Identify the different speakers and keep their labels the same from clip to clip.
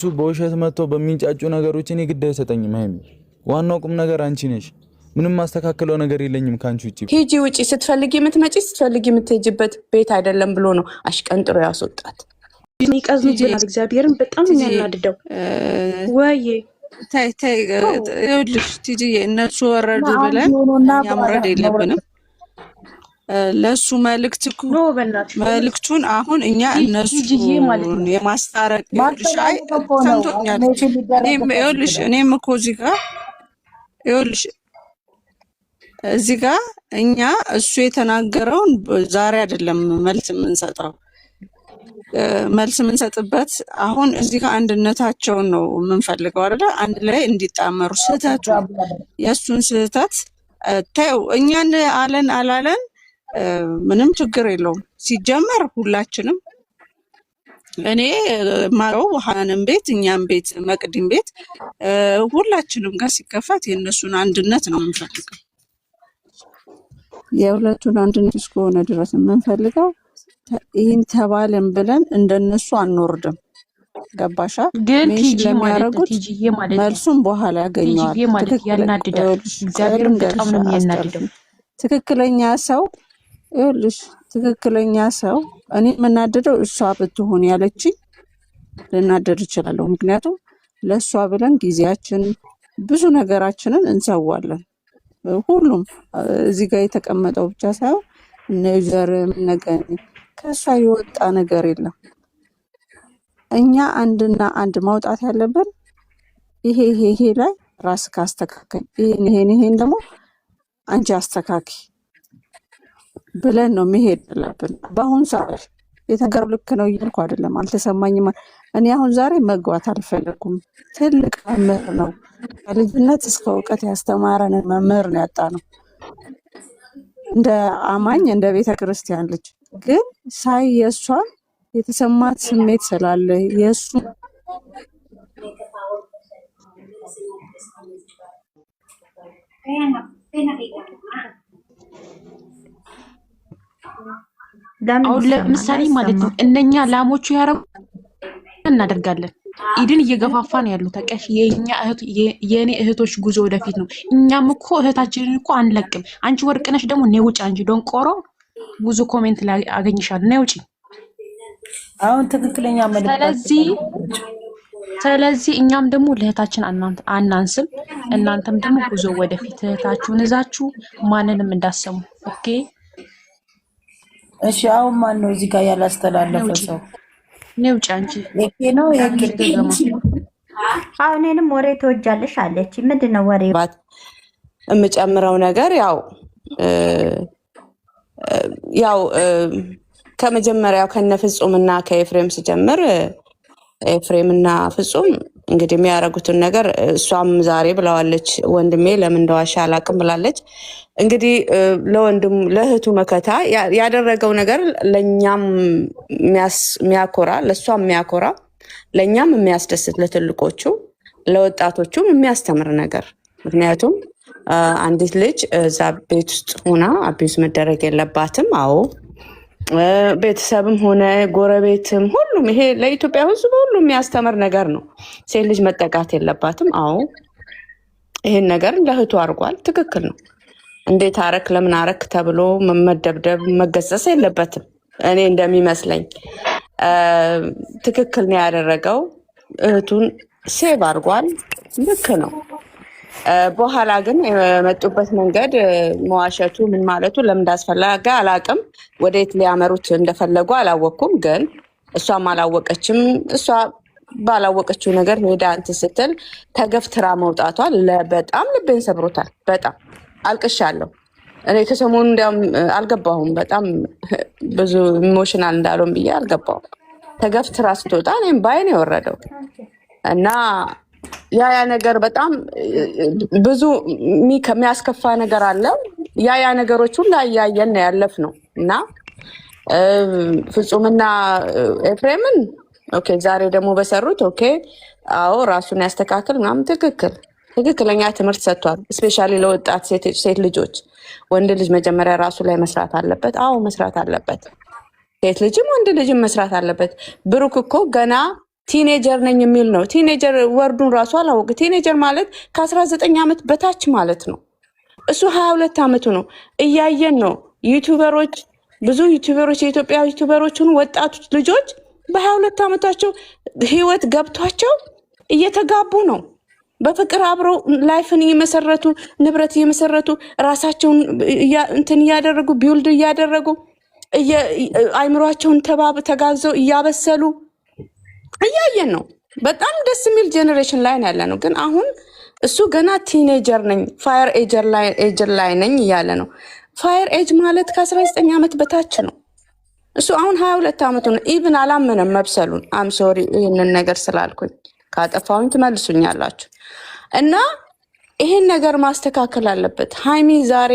Speaker 1: እሱ በውሸት መጥቶ በሚንጫጩ ነገሮች እኔ ግድ አይሰጠኝም። ሃይሚ ዋናው ቁም ነገር አንቺ ነሽ። ምንም ማስተካከለው ነገር የለኝም ካንቺ ውጪ።
Speaker 2: ሂጂ ውጪ፣ ስትፈልጊ የምትመጪ ስትፈልጊ የምትሄጂበት ቤት አይደለም ብሎ ነው አሽቀንጥሮ ያስወጣት።
Speaker 3: ሚቃዝ ልጅ እግዚአብሔርን በጣም የሚያናድደው ወይ
Speaker 4: ይኸውልሽ ቲጂዬ እነሱ ወረዱ ብለን እኛ መውረድ የለብንም። ለሱ መልእክቱን አሁን እኛ እነሱ የማስታረቅ ሰምቶኛል። ይኸውልሽ እኔም እኮ እዚህ ጋር እኛ እሱ የተናገረውን ዛሬ አይደለም መልስ የምንሰጠው። መልስ የምንሰጥበት አሁን እዚህ ጋር አንድነታቸውን ነው የምንፈልገው አይደለ? አንድ ላይ እንዲጣመሩ ስህተቱ የእሱን ስህተት ተይው። እኛን አለን አላለን ምንም ችግር የለውም። ሲጀመር ሁላችንም እኔ ማረው ሃናንም ቤት እኛም ቤት መቅዲም ቤት ሁላችንም ጋር ሲከፋት የእነሱን አንድነት ነው የምንፈልገው። የሁለቱን አንድነት እስከሆነ ድረስ የምንፈልገው ይህን ተባለን ብለን እንደነሱ አንወርድም። ገባሻ?
Speaker 3: ግን ቲጂ ለሚያረጉት
Speaker 4: መልሱን በኋላ ያገኘዋል።
Speaker 3: እግዚአብሔርም በጣም ነው የሚያናድደው።
Speaker 4: ትክክለኛ ሰው ይኸውልሽ፣ ትክክለኛ ሰው እኔ የምናደደው እሷ ብትሆን ያለችኝ ልናደድ እችላለሁ። ምክንያቱም ለእሷ ብለን ጊዜያችን ብዙ ነገራችንን እንሰዋለን። ሁሉም እዚህ ጋር የተቀመጠው ብቻ ሳይሆን ነዘርም ነገር ከእሷ የወጣ ነገር የለም። እኛ አንድና አንድ ማውጣት ያለብን ይሄ ላይ ራስ ካስተካከል ይሄን ደግሞ አንቺ አስተካኪ ብለን ነው መሄድ ያለብን። በአሁን ሰዓት የተገሩ ልክ ነው እያልኩ አይደለም፣ አልተሰማኝም። እኔ አሁን ዛሬ መግባት አልፈለኩም። ትልቅ መምህር ነው፣ ከልጅነት እስከ እውቀት ያስተማረንን መምህር ነው ያጣ ነው። እንደ አማኝ እንደ ቤተ ክርስቲያን ልጅ ግን ሳይ የእሷ የተሰማት ስሜት ስላለ የእሱ
Speaker 3: አሁን ለምሳሌ ማለት ነው እነኛ ላሞቹ ያረጉ እናደርጋለን። ኢድን እየገፋፋ ነው ያለው። ታውቂያለሽ፣ የኔ እህቶች ጉዞ ወደፊት ነው። እኛም እኮ እህታችንን እኮ አንለቅም። አንቺ ወርቅነሽ ደግሞ ነይ ውጭ፣ አንቺ ዶንቆሮ ብዙ ኮሜንት ላይ አገኝሻለሁ። ነይ ውጭ።
Speaker 5: አሁን ትክክለኛ መልእክት።
Speaker 3: ስለዚህ እኛም ደግሞ ለእህታችን አናንስም። እናንተም ደግሞ ጉዞ ወደፊት እህታችሁን እዛችሁ ማንንም እንዳሰሙ። ኦኬ
Speaker 5: እሺ። አሁን ማን ነው እዚህ ጋር ያላስተላለፈ ሰው?
Speaker 3: ነው ጫንቺ
Speaker 5: ነው
Speaker 6: እኔንም ወሬ ተወጃለሽ አለች። ምንድነው ወሬ?
Speaker 2: የምጨምረው ነገር ያው ከመጀመሪያው ከነፍጹምና ከኤፍሬም ሲጀምር ኤፍሬምና ፍጹም እንግዲህ የሚያደርጉትን ነገር እሷም ዛሬ ብለዋለች። ወንድሜ ለምን እንደዋሻ አላቅም ብላለች። እንግዲህ ለወንድሙ ለእህቱ መከታ ያደረገው ነገር ለኛም የሚያኮራ ለሷም የሚያኮራ ለኛም የሚያስደስት ለትልቆቹ ለወጣቶቹም የሚያስተምር ነገር። ምክንያቱም አንዲት ልጅ እዛ ቤት ውስጥ ሆና አቢዩዝ መደረግ የለባትም። አዎ ቤተሰብም ሆነ ጎረቤትም ሁሉም ይሄ ለኢትዮጵያ ሕዝብ ሁሉ የሚያስተምር ነገር ነው። ሴት ልጅ መጠቃት የለባትም። አዎ ይሄን ነገር ለእህቱ አድርጓል። ትክክል ነው። እንዴት አረክ ለምን አረክ ተብሎ መደብደብ መገሰጽ የለበትም። እኔ እንደሚመስለኝ ትክክል ነው ያደረገው። እህቱን ሴቭ አድርጓል። ልክ ነው። በኋላ ግን የመጡበት መንገድ መዋሸቱ ምን ማለቱ ለምን እንዳስፈለገ አላቅም። ወዴት ሊያመሩት እንደፈለጉ አላወቅኩም። ግን እሷም አላወቀችም። እሷ ባላወቀችው ነገር ሄዳ እንትን ስትል ተገፍትራ መውጣቷ በጣም ልቤን ሰብሮታል። በጣም አልቅሻለሁ። እኔ ከሰሞኑ እንዲያውም አልገባሁም። በጣም ብዙ ኢሞሽናል እንዳልሆን ብዬ አልገባሁም። ተገፍትራ ስትወጣ እኔም ባይን የወረደው እና ያ ነገር በጣም ብዙ የሚያስከፋ ነገር አለ። ያ ነገሮች ሁላ እያየን ያለፍ ነው እና ፍጹምና ኤፍሬምን ኦኬ፣ ዛሬ ደግሞ በሰሩት ኦኬ፣ አዎ ራሱን ያስተካክል ምናምን ትክክለኛ ትምህርት ሰጥቷል። እስፔሻሊ ለወጣት ሴት ልጆች። ወንድ ልጅ መጀመሪያ ራሱ ላይ መስራት አለበት። አዎ መስራት አለበት። ሴት ልጅም ወንድ ልጅም መስራት አለበት። ብሩክ እኮ ገና ቲኔጀር ነኝ የሚል ነው። ቲኔጀር ወርዱን ራሱ አላወቅ። ቲኔጀር ማለት ከ19 ዓመት በታች ማለት ነው። እሱ 22 ዓመቱ ነው። እያየን ነው። ዩቲዩበሮች፣ ብዙ ዩቲዩበሮች፣ የኢትዮጵያ ዩቲዩበሮችን ወጣቶች ልጆች በ22 ዓመታቸው ህይወት ገብቷቸው እየተጋቡ ነው። በፍቅር አብረው ላይፍን እየመሰረቱ ንብረት እየመሰረቱ ራሳቸውን እንትን እያደረጉ ቢውልድ እያደረጉ አይምሯቸውን ተጋግዘው እያበሰሉ እያየን ነው። በጣም ደስ የሚል ጄኔሬሽን ላይ ያለ ነው። ግን አሁን እሱ ገና ቲኔጀር ነኝ ፋየር ኤጀር ላይ ነኝ እያለ ነው። ፋየር ኤጅ ማለት ከ19 ዓመት በታች ነው። እሱ አሁን 22 ዓመቱ ነው። ኢቭን አላመነም መብሰሉን። አም ሶሪ ይህንን ነገር ስላልኩኝ ካጠፋሁኝ ትመልሱኛላችሁ። እና ይሄን ነገር ማስተካከል አለበት። ሃይሚ ዛሬ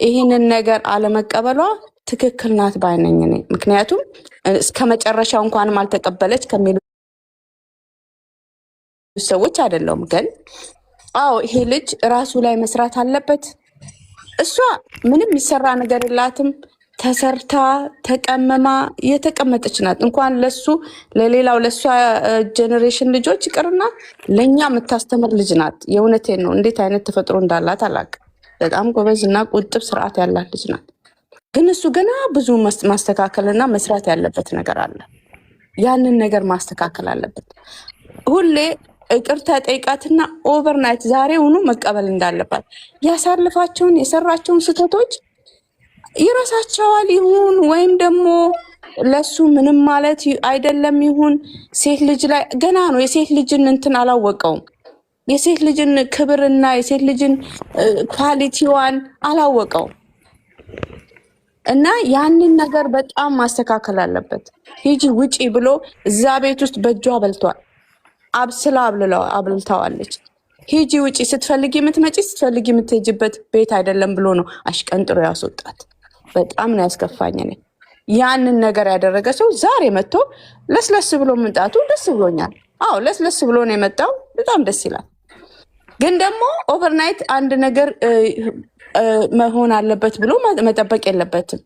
Speaker 2: ይህንን ነገር አለመቀበሏ ትክክል ናት ባይነኝ ነኝ። ምክንያቱም እስከ መጨረሻው እንኳንም አልተቀበለች ከሚሉ ሰዎች አይደለም። ግን አዎ ይሄ ልጅ ራሱ ላይ መስራት አለበት። እሷ ምንም የሚሰራ ነገር የላትም። ተሰርታ ተቀመማ የተቀመጠች ናት። እንኳን ለሱ ለሌላው ለሷ ጄኔሬሽን ልጆች ይቅርና ለኛ የምታስተምር ልጅ ናት። የእውነቴን ነው። እንዴት አይነት ተፈጥሮ እንዳላት አላውቅም። በጣም ጎበዝና ቁጥብ ስርዓት ያላት ልጅ ናት። ግን እሱ ገና ብዙ ማስተካከልና መስራት ያለበት ነገር አለ። ያንን ነገር ማስተካከል አለበት። ሁሌ ይቅርታ ጠይቃትና ኦቨርናይት ዛሬውኑ መቀበል እንዳለባት ያሳልፋቸውን የሰራቸውን ስህተቶች ይረሳቸዋል ይሁን ወይም ደግሞ ለሱ ምንም ማለት አይደለም ይሁን። ሴት ልጅ ላይ ገና ነው። የሴት ልጅን እንትን አላወቀውም። የሴት ልጅን ክብርና የሴት ልጅን ኳሊቲዋን አላወቀውም። እና ያንን ነገር በጣም ማስተካከል አለበት። ሂጂ ውጪ ብሎ እዛ ቤት ውስጥ በእጇ በልቷል። አብስላ አብልታዋለች። ሂጂ ውጪ፣ ስትፈልጊ የምትመጪ ስትፈልጊ የምትሄጂበት ቤት አይደለም ብሎ ነው አሽቀንጥሮ ያስወጣት። በጣም ነው ያስከፋኝ። እኔ ያንን ነገር ያደረገ ሰው ዛሬ መጥቶ ለስለስ ብሎ መምጣቱ ደስ ብሎኛል። አዎ ለስለስ ብሎ ነው የመጣው። በጣም ደስ ይላል። ግን ደግሞ ኦቨርናይት አንድ ነገር መሆን አለበት ብሎ መጠበቅ የለበትም።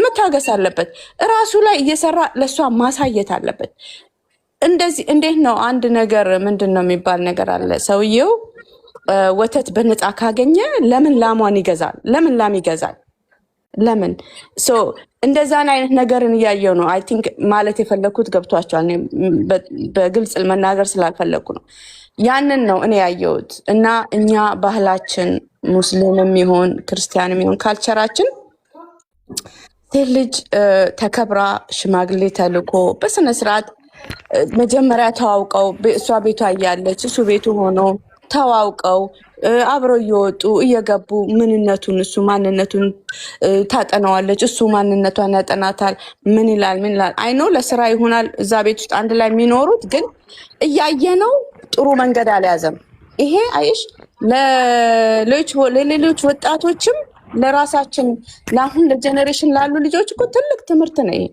Speaker 2: መታገስ አለበት። እራሱ ላይ እየሰራ ለሷ ማሳየት አለበት። እንደዚህ እንዴት ነው አንድ ነገር ምንድን ነው የሚባል ነገር አለ። ሰውየው ወተት በነፃ ካገኘ ለምን ላሟን ይገዛል? ለምን ላም ይገዛል? ለምን እንደዛን አይነት ነገርን እያየው ነው። አይ ቲንክ ማለት የፈለኩት ገብቷቸዋል። በግልጽ መናገር ስላልፈለኩ ነው። ያንን ነው እኔ ያየሁት። እና እኛ ባህላችን ሙስሊምም ይሁን ክርስቲያንም ይሁን ካልቸራችን ሴት ልጅ ተከብራ ሽማግሌ ተልኮ በስነ ስርዓት መጀመሪያ ተዋውቀው እሷ ቤቷ እያለች እሱ ቤቱ ሆኖ ተዋውቀው አብረው እየወጡ እየገቡ ምንነቱን እሱ ማንነቱን ታጠናዋለች፣ እሱ ማንነቷን ያጠናታል። ምን ይላል አይኖ ለስራ ይሆናል እዛ ቤት ውስጥ አንድ ላይ የሚኖሩት ግን እያየነው ጥሩ መንገድ አልያዘም። ይሄ አይሽ ለሌሎች ወጣቶችም ለራሳችን ለአሁን ለጀኔሬሽን ላሉ ልጆች እኮ ትልቅ ትምህርት ነው። ይሄ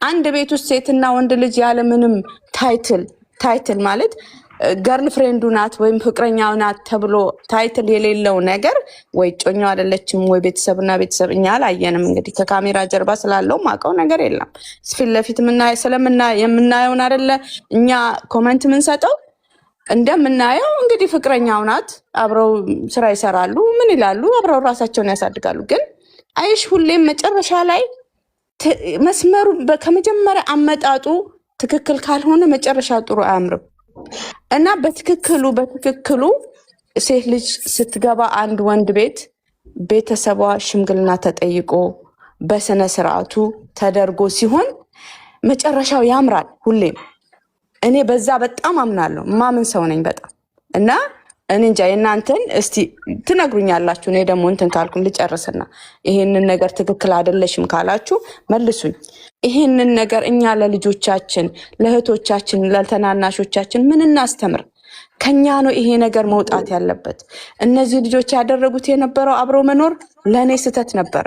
Speaker 2: አንድ ቤት ውስጥ ሴትና ወንድ ልጅ ያለምንም ታይትል ማለት ገርል ፍሬንዱ ናት ወይም ፍቅረኛው ናት ተብሎ ታይትል የሌለው ነገር ወይ ጮኛው አይደለችም ወይ ቤተሰብና ቤተሰብ እኛ አላየንም። እንግዲህ ከካሜራ ጀርባ ስላለው ማቀው ነገር የለም። ፊት ለፊት የምናየውን አይደለ እኛ ኮመንት የምንሰጠው። እንደምናየው እንግዲህ ፍቅረኛው ናት፣ አብረው ስራ ይሰራሉ፣ ምን ይላሉ፣ አብረው ራሳቸውን ያሳድጋሉ። ግን አይሽ ሁሌም መጨረሻ ላይ መስመሩ ከመጀመሪያ አመጣጡ ትክክል ካልሆነ መጨረሻ ጥሩ አያምርም። እና በትክክሉ ሴት ልጅ ስትገባ አንድ ወንድ ቤት ቤተሰቧ ሽምግልና ተጠይቆ በስነ ስርዓቱ ተደርጎ ሲሆን መጨረሻው ያምራል ሁሌም። እኔ በዛ በጣም አምናለሁ። ማምን ሰው ነኝ በጣም። እና እኔ እንጃ የእናንተን እስቲ ትነግሩኛላችሁ። እኔ ደግሞ እንትን ካልኩም ልጨርስና ይሄንን ነገር ትክክል አይደለሽም ካላችሁ መልሱኝ። ይሄንን ነገር እኛ ለልጆቻችን፣ ለእህቶቻችን፣ ለተናናሾቻችን ምን እናስተምር? ከኛ ነው ይሄ ነገር መውጣት ያለበት። እነዚህ ልጆች ያደረጉት የነበረው አብሮ መኖር ለእኔ ስህተት ነበረ።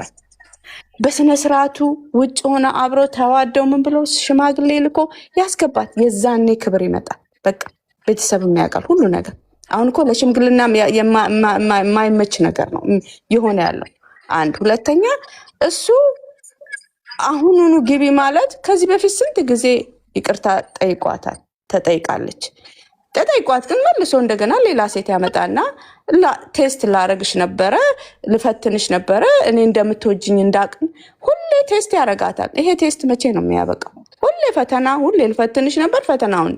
Speaker 2: በስነ ስርዓቱ ውጭ ሆነ አብሮ ተዋደው ምን ብለው ሽማግሌ ልኮ ያስገባት። የዛኔ ክብር ይመጣል። በቃ ቤተሰብ የሚያውቃል ሁሉ ነገር። አሁን እኮ ለሽምግልና የማይመች ነገር ነው የሆነ ያለው። አንድ ሁለተኛ እሱ አሁኑኑ ግቢ ማለት ከዚህ በፊት ስንት ጊዜ ይቅርታ ጠይቋታል። ተጠይቃለች። ተጠይቋት ግን መልሶ እንደገና ሌላ ሴት ያመጣና ቴስት ላረግሽ ነበረ፣ ልፈትንሽ ነበረ፣ እኔ እንደምትወጂኝ እንዳቅም ሁሌ ቴስት ያረጋታል። ይሄ ቴስት መቼ ነው የሚያበቃው? ሁሌ ፈተና፣ ሁሌ ልፈትንሽ ነበር ፈተናውን